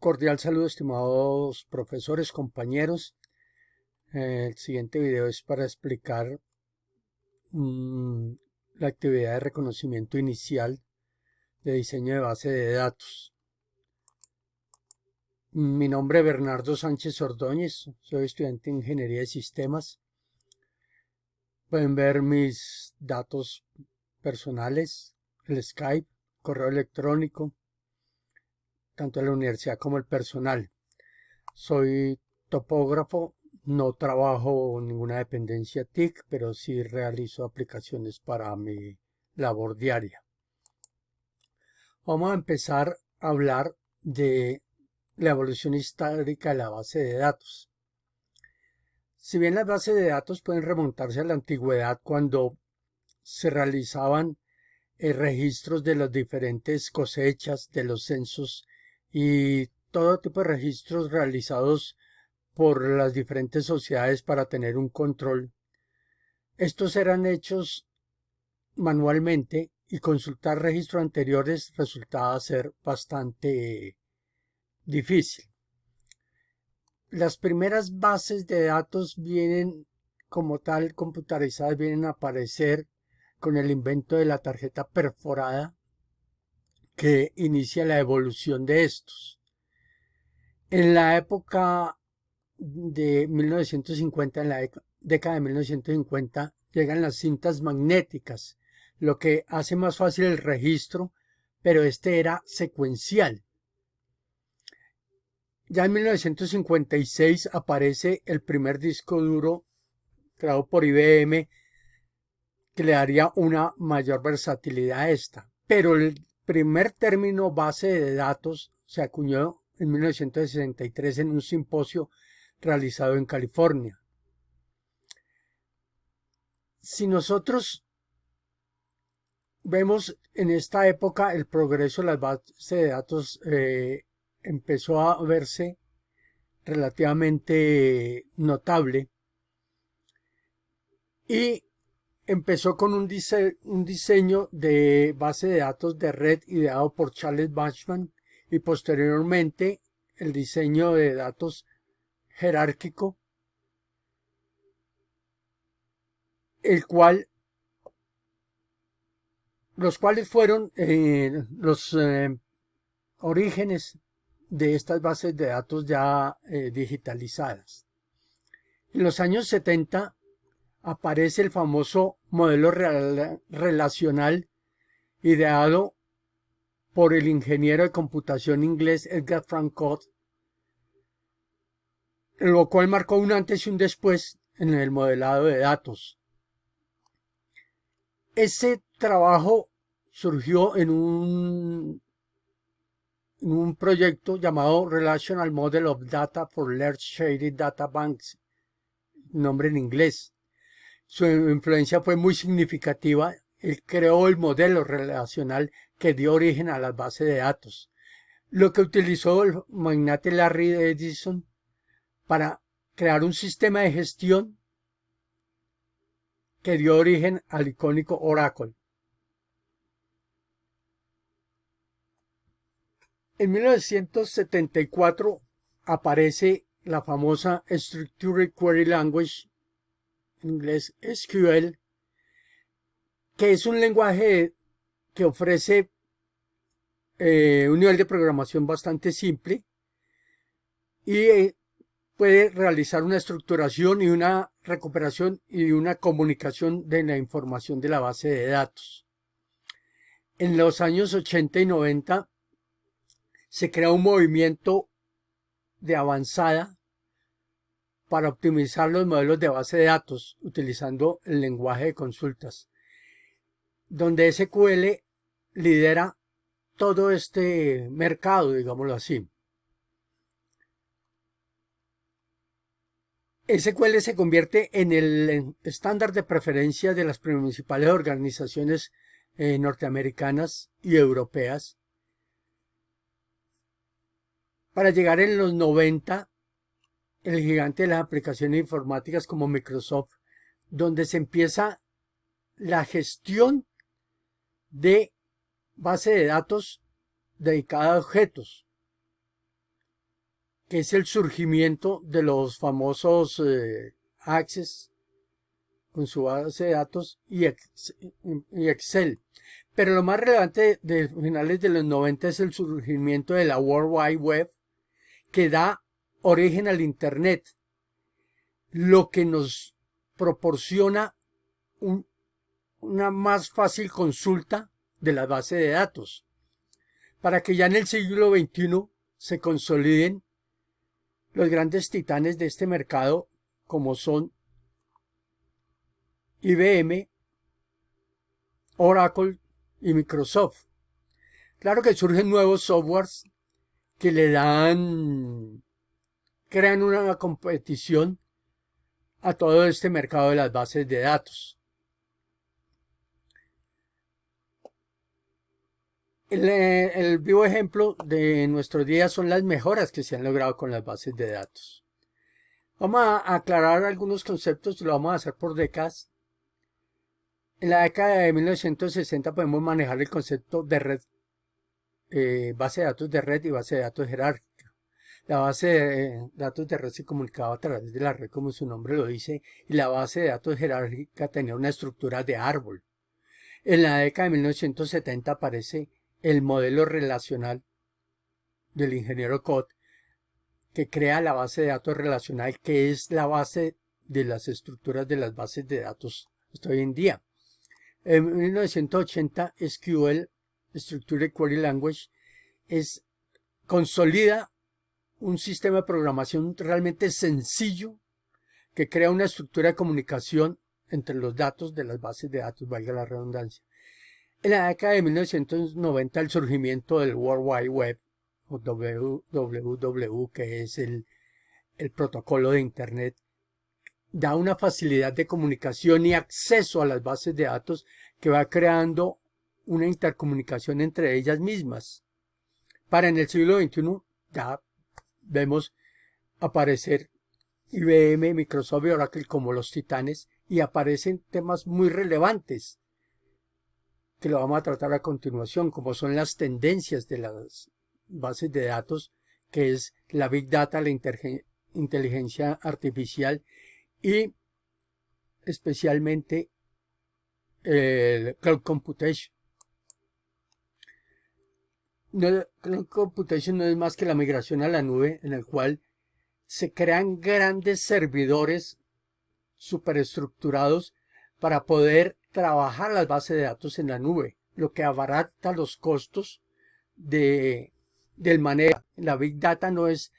Cordial saludo, estimados profesores, compañeros. El siguiente video es para explicar la actividad de reconocimiento inicial de diseño de base de datos. Mi nombre es Bernardo Sánchez Ordóñez, soy estudiante de Ingeniería de Sistemas. Pueden ver mis datos personales, el Skype, correo electrónico, tanto de la universidad como el personal. Soy topógrafo, no trabajo en ninguna dependencia TIC, pero sí realizo aplicaciones para mi labor diaria. Vamos a empezar a hablar de la evolución histórica de la base de datos. Si bien las bases de datos pueden remontarse a la antigüedad cuando se realizaban registros de las diferentes cosechas, de los censos y todo tipo de registros realizados por las diferentes sociedades para tener un control. Estos eran hechos manualmente y consultar registros anteriores resultaba ser bastante difícil. Las primeras bases de datos vienen como tal computarizadas, vienen a aparecer con el invento de la tarjeta perforada que inicia la evolución de estos. En la época de 1950, en la década de 1950, llegan las cintas magnéticas, lo que hace más fácil el registro, pero este era secuencial. Ya en 1956 aparece el primer disco duro creado por IBM que le daría una mayor versatilidad a esta. Pero el primer término base de datos se acuñó en 1963 en un simposio realizado en California. Si nosotros vemos en esta época el progreso de las bases de datos, empezó a verse relativamente notable y empezó con un diseño de base de datos de red ideado por Charles Bachman y posteriormente el diseño de datos jerárquico, los cuales fueron los orígenes de estas bases de datos ya digitalizadas. En los años 70 aparece el famoso modelo relacional ideado por el ingeniero de computación inglés Edgar Frank Codd, lo cual marcó un antes y un después en el modelado de datos. Ese trabajo surgió en un proyecto llamado Relational Model of Data for Large Shaded Data Banks, nombre en inglés. Su influencia fue muy significativa. Él creó el modelo relacional que dio origen a las bases de datos, lo que utilizó el magnate Larry Ellison para crear un sistema de gestión que dio origen al icónico Oracle. En 1974 aparece la famosa Structured Query Language, en inglés SQL, que es un lenguaje que ofrece un nivel de programación bastante simple y puede realizar una estructuración y una recuperación y una comunicación de la información de la base de datos. En los años 80 y 90 se crea un movimiento de avanzada para optimizar los modelos de base de datos utilizando el lenguaje de consultas, donde SQL lidera todo este mercado, digámoslo así. SQL se convierte en el estándar de preferencia de las principales organizaciones norteamericanas y europeas, para llegar en los 90 el gigante de las aplicaciones informáticas como Microsoft, donde se empieza la gestión de base de datos dedicada a objetos. que es el surgimiento de los famosos Access con su base de datos y Excel. Pero lo más relevante de finales de los 90 es el surgimiento de la World Wide Web, que da origen al Internet, lo que nos proporciona una más fácil consulta de la base de datos, para que ya en el siglo XXI se consoliden los grandes titanes de este mercado, como son IBM, Oracle y Microsoft. Claro que surgen nuevos softwares que crean una competición a todo este mercado de las bases de datos. El vivo ejemplo de nuestros días son las mejoras que se han logrado con las bases de datos. Vamos a aclarar algunos conceptos, lo vamos a hacer por décadas. En la década de 1960 podemos manejar el concepto de red, base de datos de red y base de datos jerárquica. La base de datos de red se comunicaba a través de la red, como su nombre lo dice, y la base de datos jerárquica tenía una estructura de árbol. En la década de 1970 aparece el modelo relacional del ingeniero Cott, que crea la base de datos relacional, que es la base de las estructuras de las bases de datos hasta hoy en día. En 1980, SQL, Structured Query Language, consolida un sistema de programación realmente sencillo que crea una estructura de comunicación entre los datos de las bases de datos, valga la redundancia. En la década de 1990, el surgimiento del World Wide Web, o WWW, que es el protocolo de Internet, da una facilidad de comunicación y acceso a las bases de datos que va creando una intercomunicación entre ellas mismas. Para en el siglo XXI ya vemos aparecer IBM, Microsoft y Oracle como los titanes, y aparecen temas muy relevantes que lo vamos a tratar a continuación, como son las tendencias de las bases de datos, que es la Big Data, la inteligencia artificial y especialmente el Cloud Computation. Cloud Computation no es más que la migración a la nube, en el cual se crean grandes servidores superestructurados para poder trabajar las bases de datos en la nube, lo que abarata los costos del manejo. La Big Data no es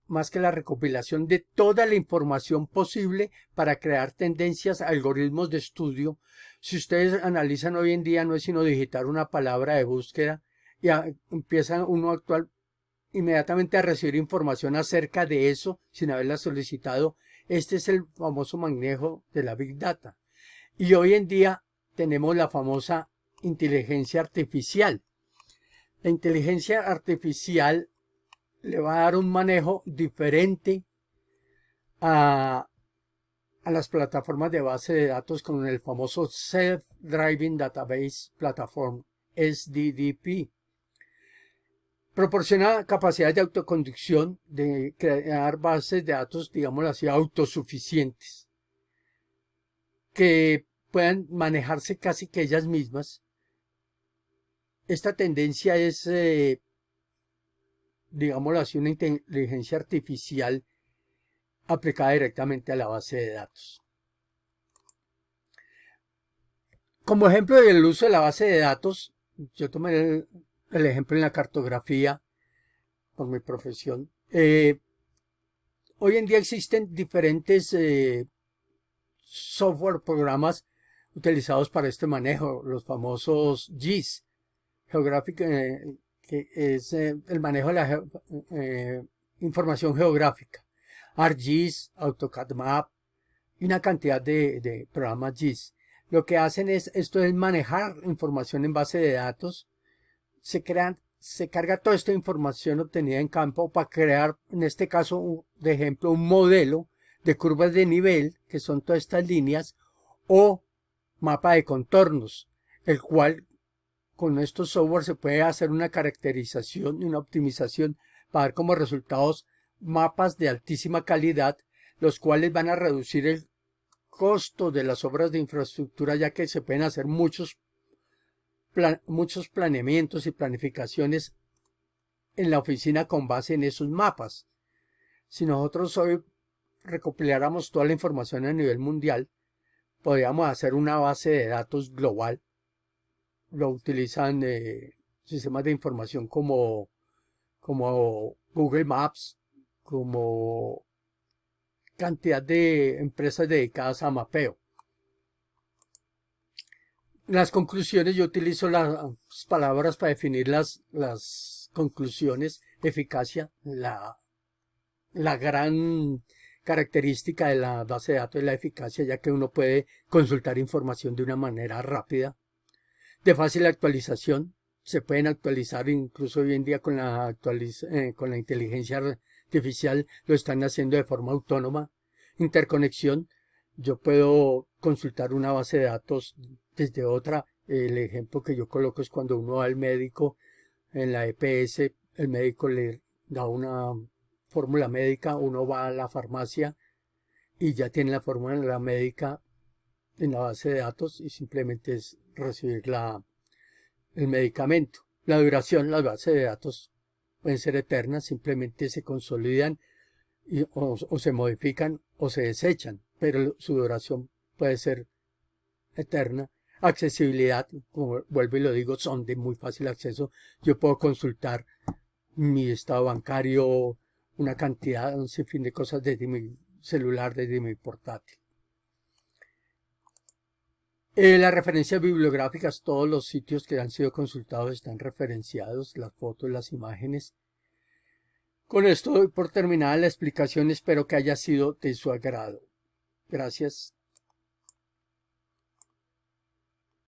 más que la recopilación de toda la información posible para crear tendencias, algoritmos de estudio. Si ustedes analizan hoy en día, no es sino digitar una palabra de búsqueda y empieza uno inmediatamente a recibir información acerca de eso sin haberla solicitado. Este es el famoso manejo de la Big Data. Y hoy en día tenemos la famosa inteligencia artificial. La inteligencia artificial le va a dar un manejo diferente a las plataformas de base de datos con el famoso Self-Driving Database Platform, SDDP. Proporciona capacidades de autoconducción, de crear bases de datos, digámoslo así, autosuficientes, que puedan manejarse casi que ellas mismas. Esta tendencia es, digámoslo así, una inteligencia artificial aplicada directamente a la base de datos. Como ejemplo del uso de la base de datos, yo tomé el ejemplo en la cartografía por mi profesión. Hoy en día existen diferentes software, programas utilizados para este manejo, los famosos GIS, que es el manejo de la información geográfica, ArcGIS, AutoCAD Map y una cantidad de programas GIS. Lo que hacen esto es manejar información en base de datos. Se carga toda esta información obtenida en campo para crear, en este caso, de ejemplo, un modelo de curvas de nivel, que son todas estas líneas, o mapa de contornos, el cual con estos software se puede hacer una caracterización y una optimización para dar como resultados mapas de altísima calidad, los cuales van a reducir el costo de las obras de infraestructura, ya que se pueden hacer muchos planeamientos y planificaciones en la oficina con base en esos mapas. Si nosotros hoy recopiláramos toda la información a nivel mundial, podríamos hacer una base de datos global. Lo utilizan sistemas de información como Google Maps, como cantidad de empresas dedicadas a mapeo. En las conclusiones yo utilizo las palabras para definir las conclusiones. Eficacia, la gran característica de la base de datos es la eficacia, ya que uno puede consultar información de una manera rápida. De fácil actualización, se pueden actualizar incluso hoy en día con la inteligencia artificial, lo están haciendo de forma autónoma. Interconexión, yo puedo consultar una base de datos desde otra. El ejemplo que yo coloco es cuando uno va al médico en la EPS, el médico le da una fórmula médica, uno va a la farmacia y ya tiene la fórmula médica en la base de datos y simplemente es recibir el medicamento. La duración, las bases de datos pueden ser eternas, simplemente se consolidan o se modifican o se desechan, pero su duración puede ser eterna. Accesibilidad, como vuelvo y lo digo, son de muy fácil acceso. Yo puedo consultar mi estado bancario, una cantidad, un sinfín de cosas desde mi celular, desde mi portátil. Las referencias bibliográficas, todos los sitios que han sido consultados están referenciados, las fotos, las imágenes. Con esto doy por terminada la explicación, espero que haya sido de su agrado. Gracias.